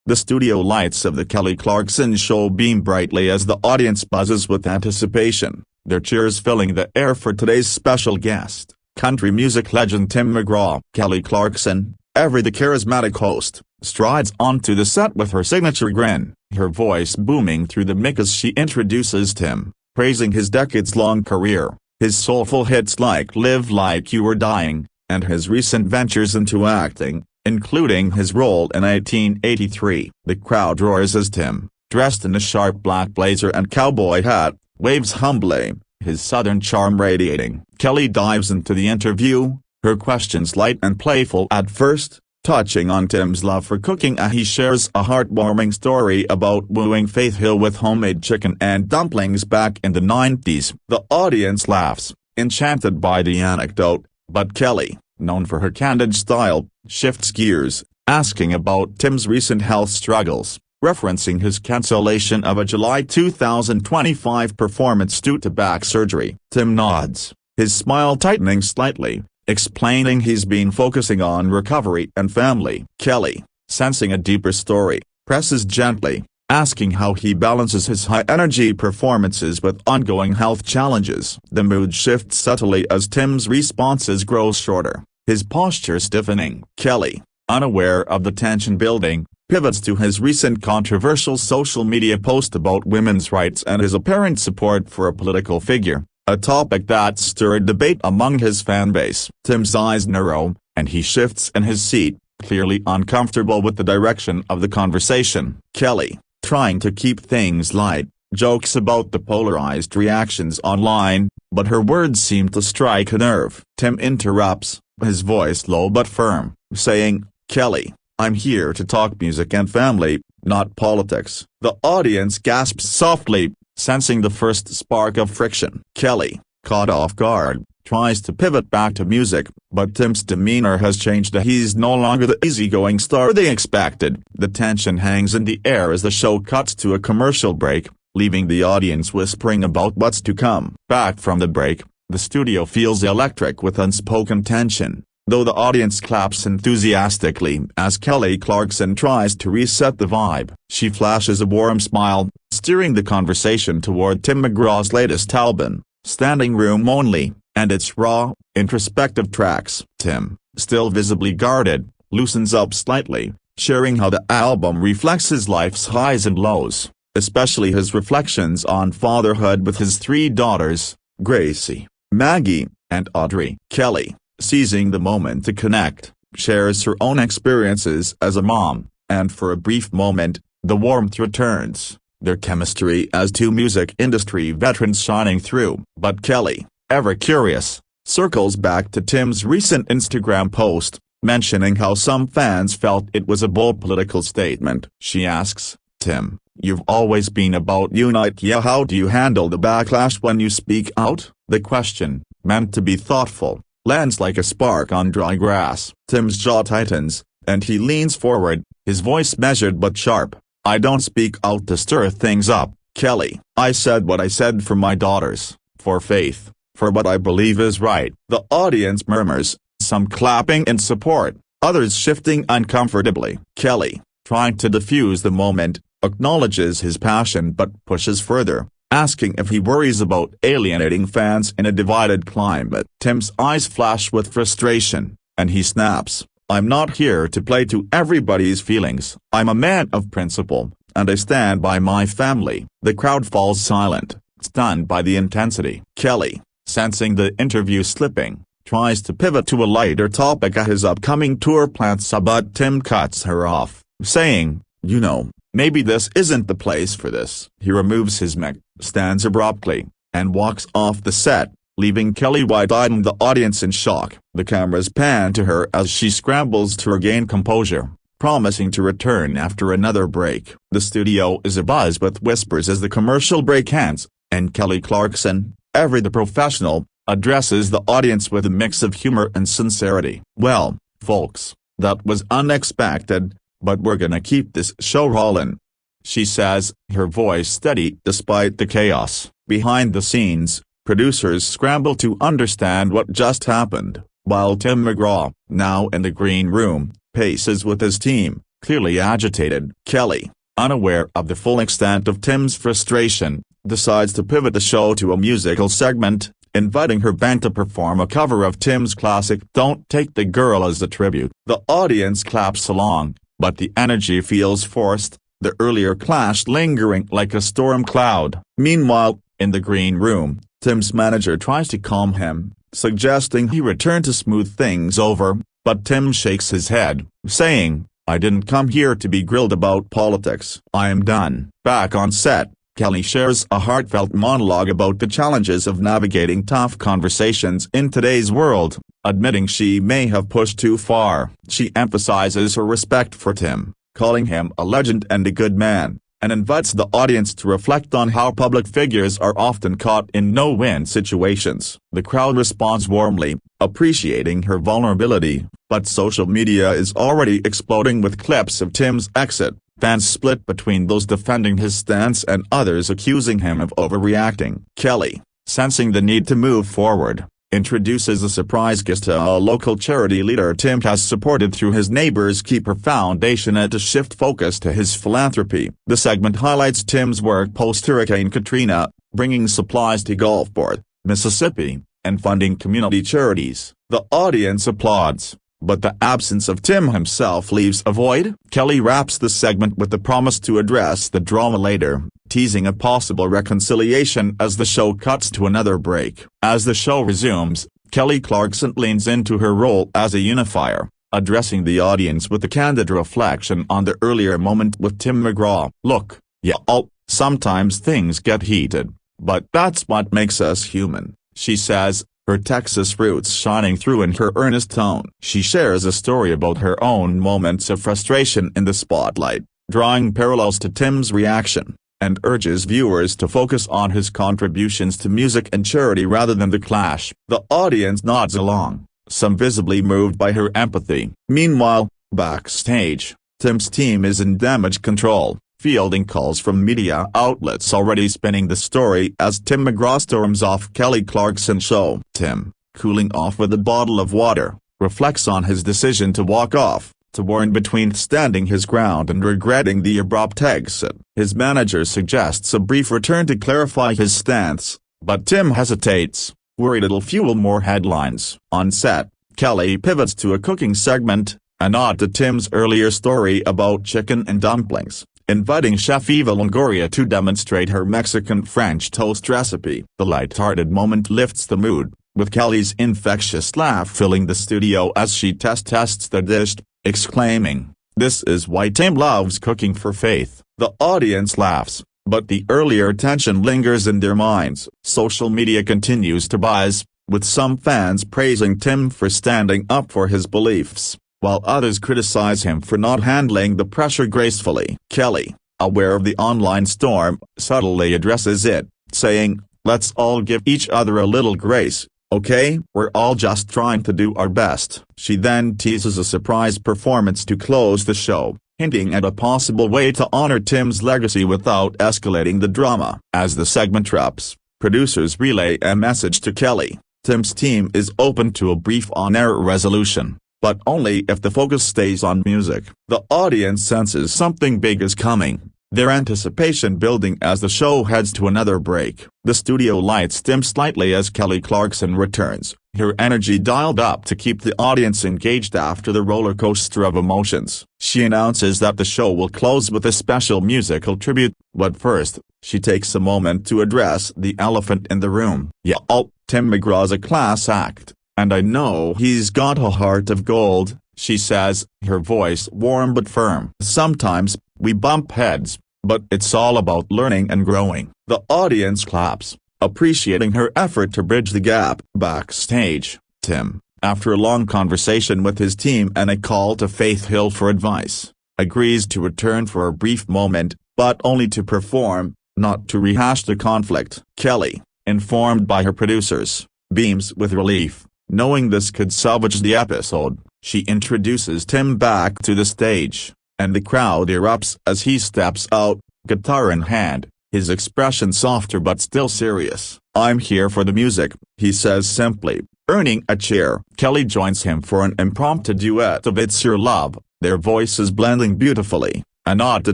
The studio lights of the Kelly Clarkson Show beam brightly as the audience buzzes with anticipation, their cheers filling the air for today's special guest, country music legend Tim McGraw. Kelly Clarkson, ever the charismatic host, strides onto the set with her signature grin, her voice booming through the mic as she introduces Tim, praising his decades-long career, his soulful hits like Live Like You Were Dying, and his recent ventures into acting, including his role in 1883. The crowd roars as Tim, dressed in a sharp black blazer and cowboy hat, waves humbly, his southern charm radiating. Kelly dives into the interview, her questions light and playful at first, touching on Tim's love for cooking as he shares a heartwarming story about wooing Faith Hill with homemade chicken and dumplings back in the 90s. The audience laughs, enchanted by the anecdote, but Kelly, known for her candid style, shifts gears, asking about Tim's recent health struggles, referencing his cancellation of a July 2025 performance due to back surgery. Tim nods, his smile tightening slightly, explaining he's been focusing on recovery and family. Kelly, sensing a deeper story, presses gently, asking how he balances his high-energy performances with ongoing health challenges. The mood shifts subtly as Tim's responses grow shorter, his posture stiffening. Kelly, unaware of the tension building, pivots to his recent controversial social media post about women's rights and his apparent support for a political figure, a topic that stirred debate among his fanbase. Tim's eyes narrow, and he shifts in his seat, clearly uncomfortable with the direction of the conversation. Kelly, trying to keep things light, jokes about the polarized reactions online, but her words seem to strike a nerve. Tim interrupts, his voice low but firm, saying, "Kelly, I'm here to talk music and family, not politics." The audience gasps softly, sensing the first spark of friction. Kelly, caught off guard, tries to pivot back to music, but Tim's demeanor has changed. He's no longer the easygoing star they expected. The tension hangs in the air as the show cuts to a commercial break, leaving the audience whispering about what's to come. Back from the break, the studio feels electric with unspoken tension, though the audience claps enthusiastically as Kelly Clarkson tries to reset the vibe. She flashes a warm smile, steering the conversation toward Tim McGraw's latest album, Standing Room Only, and its raw, introspective tracks. Tim, still visibly guarded, loosens up slightly, sharing how the album reflects his life's highs and lows, especially his reflections on fatherhood with his three daughters, Gracie, Maggie, and Audrey. Kelly, seizing the moment to connect, shares her own experiences as a mom, and for a brief moment, the warmth returns, their chemistry as two music industry veterans shining through. But Kelly, ever curious, circles back to Tim's recent Instagram post, mentioning how some fans felt it was a bold political statement. She asks, "Tim, you've always been about unite. Yeah, how do you handle the backlash when you speak out?" The question, meant to be thoughtful, lands like a spark on dry grass. Tim's jaw tightens, and he leans forward, his voice measured but sharp. "I don't speak out to stir things up, Kelly. I said what I said for my daughters, for Faith, for what I believe is right." The audience murmurs, some clapping in support, others shifting uncomfortably. Kelly, trying to diffuse the moment, acknowledges his passion but pushes further, asking if he worries about alienating fans in a divided climate. Tim's eyes flash with frustration, and he snaps, "I'm not here to play to everybody's feelings. I'm a man of principle, and I stand by my family." The crowd falls silent, stunned by the intensity. Kelly, sensing the interview slipping, tries to pivot to a lighter topic at his upcoming tour plans, but Tim cuts her off, saying, "You know, maybe this isn't the place for this." He removes his mic, stands abruptly, and walks off the set, leaving Kelly wide-eyed and the audience in shock. The cameras pan to her as she scrambles to regain composure, promising to return after another break. The studio is abuzz with whispers as the commercial break ends, and Kelly Clarkson, ever the professional, addresses the audience with a mix of humor and sincerity. "Well, folks, that was unexpected, but we're gonna keep this show rollin'," she says, her voice steady despite the chaos. Behind the scenes, producers scramble to understand what just happened, while Tim McGraw, now in the green room, paces with his team, clearly agitated. Kelly, unaware of the full extent of Tim's frustration, decides to pivot the show to a musical segment, inviting her band to perform a cover of Tim's classic "Don't Take the Girl" as a tribute. The audience claps along, but the energy feels forced, the earlier clash lingering like a storm cloud. Meanwhile, in the green room, Tim's manager tries to calm him, suggesting he return to smooth things over, but Tim shakes his head, saying, "I didn't come here to be grilled about politics. I am done." Back on set, Kelly shares a heartfelt monologue about the challenges of navigating tough conversations in today's world, admitting she may have pushed too far. She emphasizes her respect for Tim, calling him a legend and a good man, and invites the audience to reflect on how public figures are often caught in no-win situations. The crowd responds warmly, appreciating her vulnerability, but social media is already exploding with clips of Tim's exit. Fans split between those defending his stance and others accusing him of overreacting. Kelly, sensing the need to move forward, introduces a surprise guest to a local charity leader Tim has supported through his Neighbors Keeper Foundation and to shift focus to his philanthropy. The segment highlights Tim's work post-Hurricane Katrina, bringing supplies to Gulfport, Mississippi, and funding community charities. The audience applauds, but the absence of Tim himself leaves a void. Kelly wraps the segment with the promise to address the drama later, teasing a possible reconciliation as the show cuts to another break. As the show resumes, Kelly Clarkson leans into her role as a unifier, addressing the audience with a candid reflection on the earlier moment with Tim McGraw. "Look, y'all, sometimes things get heated, but that's what makes us human," she says, her Texas roots shining through in her earnest tone. She shares a story about her own moments of frustration in the spotlight, drawing parallels to Tim's reaction, and urges viewers to focus on his contributions to music and charity rather than the clash. The audience nods along, some visibly moved by her empathy. Meanwhile, backstage, Tim's team is in damage control, fielding calls from media outlets already spinning the story as Tim McGraw storms off Kelly Clarkson Show. Tim, cooling off with a bottle of water, reflects on his decision to walk off, torn between standing his ground and regretting the abrupt exit. His manager suggests a brief return to clarify his stance, but Tim hesitates, worried it'll fuel more headlines. On set, Kelly pivots to a cooking segment, a nod to Tim's earlier story about chicken and dumplings, inviting Chef Eva Longoria to demonstrate her Mexican French toast recipe. The light-hearted moment lifts the mood, with Kelly's infectious laugh filling the studio as she tests the dish, exclaiming, "This is why Tim loves cooking for Faith." The audience laughs, but the earlier tension lingers in their minds. Social media continues to buzz, with some fans praising Tim for standing up for his beliefs, while others criticize him for not handling the pressure gracefully. Kelly, aware of the online storm, subtly addresses it, saying, "Let's all give each other a little grace, okay? We're all just trying to do our best." She then teases a surprise performance to close the show, hinting at a possible way to honor Tim's legacy without escalating the drama. As the segment wraps, producers relay a message to Kelly. Tim's team is open to a brief on-air resolution, but only if the focus stays on music. The audience senses something big is coming, their anticipation building as the show heads to another break. The studio lights dim slightly as Kelly Clarkson returns, her energy dialed up to keep the audience engaged after the roller coaster of emotions. She announces that the show will close with a special musical tribute, but first, she takes a moment to address the elephant in the room. "Y'all, Tim McGraw's a class act, and I know he's got a heart of gold," she says, her voice warm but firm. "Sometimes, we bump heads, but it's all about learning and growing." The audience claps, appreciating her effort to bridge the gap. Backstage, Tim, after a long conversation with his team and a call to Faith Hill for advice, agrees to return for a brief moment, but only to perform, not to rehash the conflict. Kelly, informed by her producers, beams with relief, knowing this could salvage the episode. She introduces Tim back to the stage, and the crowd erupts as he steps out, guitar in hand, his expression softer but still serious. "I'm here for the music," he says simply, earning a cheer. Kelly joins him for an impromptu duet of "It's Your Love," their voices blending beautifully, a nod to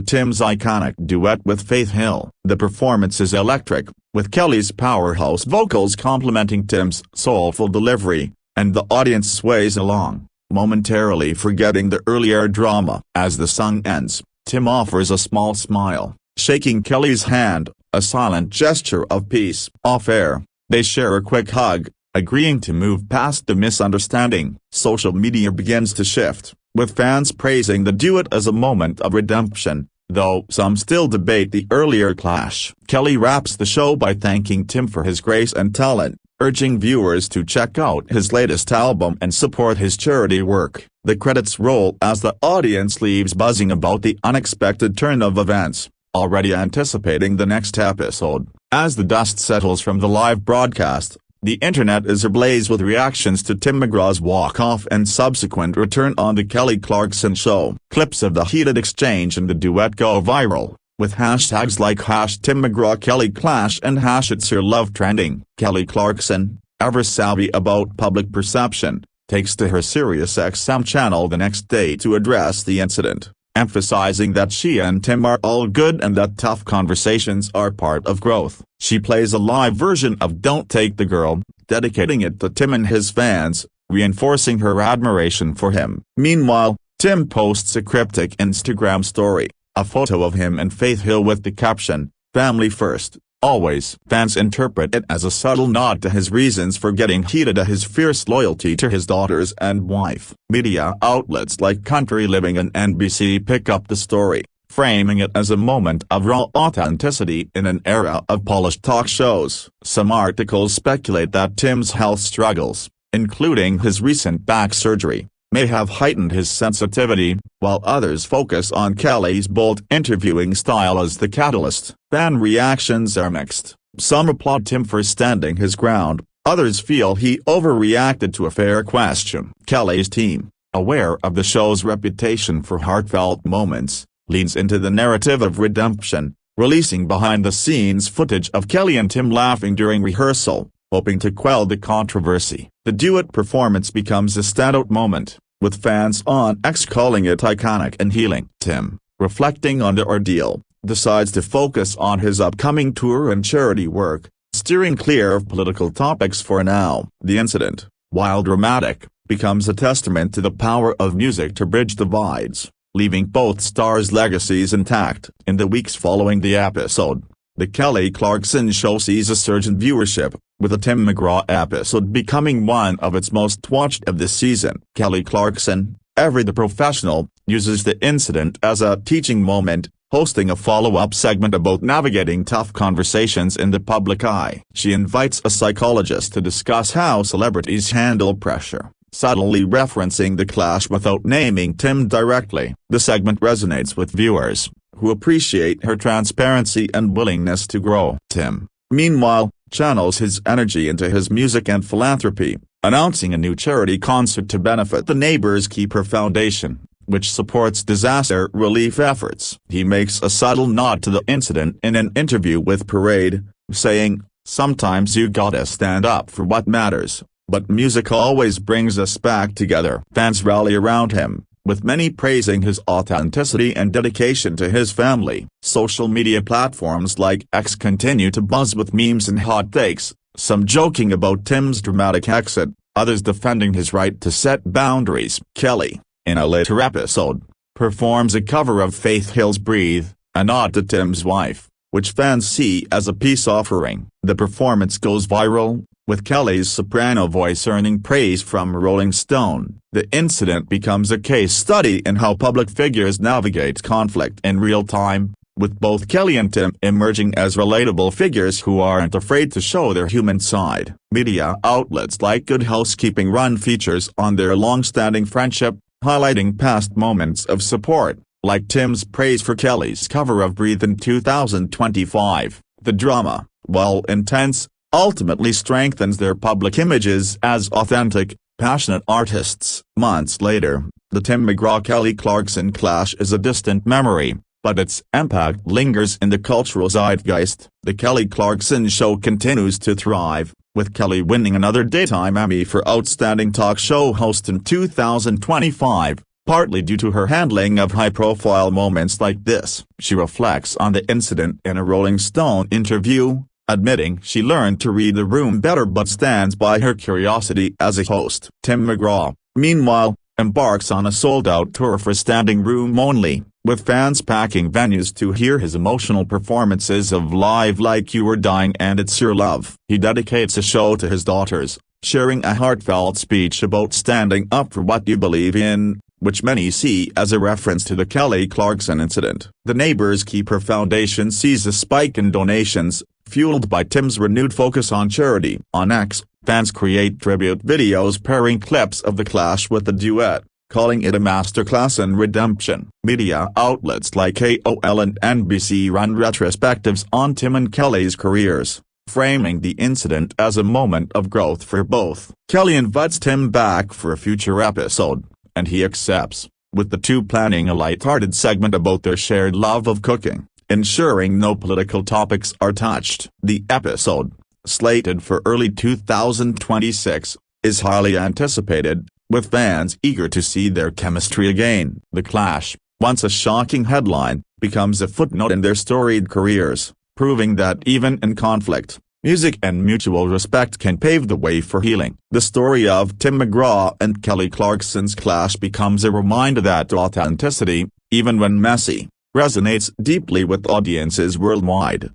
Tim's iconic duet with Faith Hill. The performance is electric, with Kelly's powerhouse vocals complementing Tim's soulful delivery, and the audience sways along, momentarily forgetting the earlier drama. As the song ends, Tim offers a small smile, shaking Kelly's hand, a silent gesture of peace. Off-air, they share a quick hug, agreeing to move past the misunderstanding. Social media begins to shift, with fans praising the duet as a moment of redemption, though some still debate the earlier clash. Kelly wraps the show by thanking Tim for his grace and talent, urging viewers to check out his latest album and support his charity work. The credits roll as the audience leaves buzzing about the unexpected turn of events, already anticipating the next episode. As the dust settles from the live broadcast, the internet is ablaze with reactions to Tim McGraw's walk-off and subsequent return on The Kelly Clarkson Show. Clips of the heated exchange and the duet go viral, with hashtags like #TimMcGrawKellyClash and #It'sYourLove trending. Kelly Clarkson, ever savvy about public perception, takes to her SiriusXM channel the next day to address the incident, emphasizing that she and Tim are all good and that tough conversations are part of growth. She plays a live version of Don't Take the Girl, dedicating it to Tim and his fans, reinforcing her admiration for him. Meanwhile, Tim posts a cryptic Instagram story, a photo of him and Faith Hill with the caption, "Family first, always." Fans interpret it as a subtle nod to his reasons for getting heated at his fierce loyalty to his daughters and wife. Media outlets like Country Living and NBC pick up the story, framing it as a moment of raw authenticity in an era of polished talk shows. Some articles speculate that Tim's health struggles, including his recent back surgery, may have heightened his sensitivity, while others focus on Kelly's bold interviewing style as the catalyst. Fan reactions are mixed. Some applaud Tim for standing his ground, others feel he overreacted to a fair question. Kelly's team, aware of the show's reputation for heartfelt moments, leans into the narrative of redemption, releasing behind-the-scenes footage of Kelly and Tim laughing during rehearsal, hoping to quell the controversy. The duet performance becomes a standout moment, with fans on X calling it iconic and healing. Tim, reflecting on the ordeal, decides to focus on his upcoming tour and charity work, steering clear of political topics for now. The incident, while dramatic, becomes a testament to the power of music to bridge divides, leaving both stars' legacies intact. In the weeks following the episode, The Kelly Clarkson Show sees a surge in viewership, with the Tim McGraw episode becoming one of its most watched of the season. Kelly Clarkson, ever the professional, uses the incident as a teaching moment, hosting a follow-up segment about navigating tough conversations in the public eye. She invites a psychologist to discuss how celebrities handle pressure, subtly referencing the clash without naming Tim directly. The segment resonates with viewers, who appreciate her transparency and willingness to grow. Tim, meanwhile, channels his energy into his music and philanthropy, announcing a new charity concert to benefit the Neighbors Keeper Foundation, which supports disaster relief efforts. He makes a subtle nod to the incident in an interview with Parade, saying, "Sometimes you gotta stand up for what matters, but music always brings us back together." Fans rally around him, with many praising his authenticity and dedication to his family. Social media platforms like X continue to buzz with memes and hot takes, some joking about Tim's dramatic exit, others defending his right to set boundaries. Kelly, in a later episode, performs a cover of Faith Hill's "Breathe," a nod to Tim's wife, which fans see as a peace offering. The performance goes viral, with Kelly's soprano voice earning praise from Rolling Stone. The incident becomes a case study in how public figures navigate conflict in real time, with both Kelly and Tim emerging as relatable figures who aren't afraid to show their human side. Media outlets like Good Housekeeping run features on their long-standing friendship, highlighting past moments of support, like Tim's praise for Kelly's cover of "Breathe" in 2025. The drama, while intense, ultimately strengthens their public images as authentic, passionate artists. Months later, the Tim McGraw-Kelly Clarkson clash is a distant memory, but its impact lingers in the cultural zeitgeist. The Kelly Clarkson Show continues to thrive, with Kelly winning another Daytime Emmy for Outstanding Talk Show Host in 2025, partly due to her handling of high-profile moments like this. She reflects on the incident in a Rolling Stone interview, admitting she learned to read the room better but stands by her curiosity as a host. Tim McGraw, meanwhile, embarks on a sold-out tour for standing room only, with fans packing venues to hear his emotional performances of Live Like You Were Dying and It's Your Love. He dedicates a show to his daughters, sharing a heartfelt speech about standing up for what you believe in, which many see as a reference to the Kelly Clarkson incident. The Neighbors Keeper Foundation sees a spike in donations, fueled by Tim's renewed focus on charity. On X, fans create tribute videos pairing clips of the clash with the duet, calling it a masterclass in redemption. Media outlets like AOL and NBC run retrospectives on Tim and Kelly's careers, framing the incident as a moment of growth for both. Kelly invites Tim back for a future episode, and he accepts, with the two planning a light-hearted segment about their shared love of cooking, ensuring no political topics are touched. The episode, slated for early 2026, is highly anticipated, with fans eager to see their chemistry again. The clash, once a shocking headline, becomes a footnote in their storied careers, proving that even in conflict, music and mutual respect can pave the way for healing. The story of Tim McGraw and Kelly Clarkson's clash becomes a reminder that authenticity, even when messy, resonates deeply with audiences worldwide.